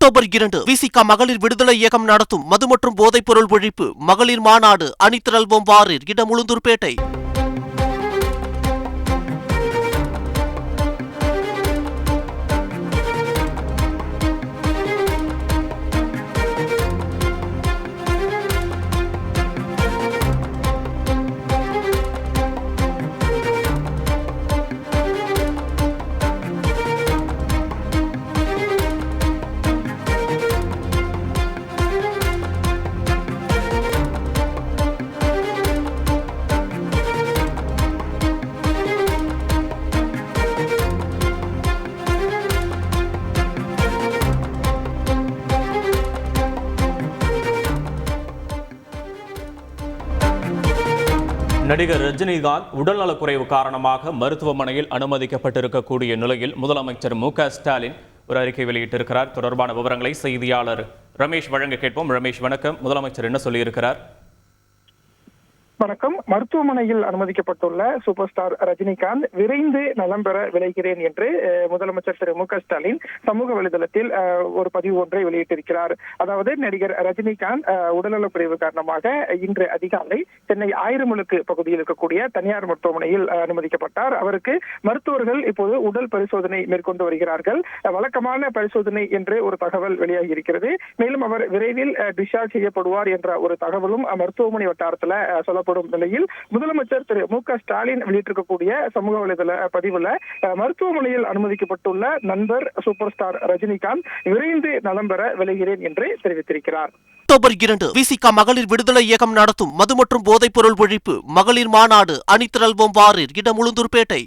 October 2 விசிக மகளிர் விடுதலை இயக்கம் நடத்தும் மது மற்றும் போதைப் பொருள் ஒழிப்பு மகளிர் மாநாடு. அணிதிரள்வோம் வாரீர். இடம் உளுந்தூர்பேட்டை. நடிகர் ரஜினிகாந்த் உடல்நலக்குறைவு காரணமாக மருத்துவமனையில் அனுமதிக்கப்பட்டிருக்கக்கூடிய நிலையில் முதலமைச்சர் மு.க.ஸ்டாலின் ஒரு அறிக்கை வெளியிட்டிருக்கிறார். தொடர்பான விவரங்களை செய்தியாளர் ரமேஷ் வழங்க கேட்போம். ரமேஷ் வணக்கம். முதலமைச்சர் என்ன சொல்லியிருக்கிறார்? வணக்கம். மருத்துவமனையில் அனுமதிக்கப்பட்டுள்ள சூப்பர் ஸ்டார் ரஜினிகாந்த் விரைந்து நலம் பெற விளைகிறேன் என்று முதலமைச்சர் திரு மு.க.ஸ்டாலின் சமூக வலைதளத்தில் ஒரு பதிவு ஒன்றை வெளியிட்டிருக்கிறார். அதாவது நடிகர் ரஜினிகாந்த் உடல்நலக்குறைவு காரணமாக இன்று அதிகாலை சென்னை ஆயிரமுழுக்கு பகுதியில் இருக்கக்கூடிய தனியார் மருத்துவமனையில் அனுமதிக்கப்பட்டார். அவருக்கு மருத்துவர்கள் இப்போது உடல் பரிசோதனை மேற்கொண்டு வருகிறார்கள். வழக்கமான பரிசோதனை என்று ஒரு தகவல் வெளியாகி இருக்கிறது. மேலும் அவர் விரைவில் டிஸ்சார்ஜ் செய்யப்படுவார் என்ற ஒரு தகவலும் மருத்துவமனை வட்டாரத்தில் சொல்ல நிலையில் முதலமைச்சர் திரு மு.க.ஸ்டாலின் வெளியிட்டிருக்கக்கூடிய சமூக வலைதள பதிவுல மருத்துவமனையில் அனுமதிக்கப்பட்டுள்ள நண்பர் சூப்பர் ஸ்டார் ரஜினிகாந்த் விரைந்து நலம் பெற விளைகிறேன் என்று தெரிவித்திருக்கிறார். அக்டோபர் 2 விசிக மகளிர் விடுதலை இயக்கம் நடத்தும் மது மற்றும் போதைப் பொருள் ஒழிப்பு மகளிர் மாநாடு. அணிதிரள்வோம் வாரீர். இடம் உளுந்தூர்பேட்டை.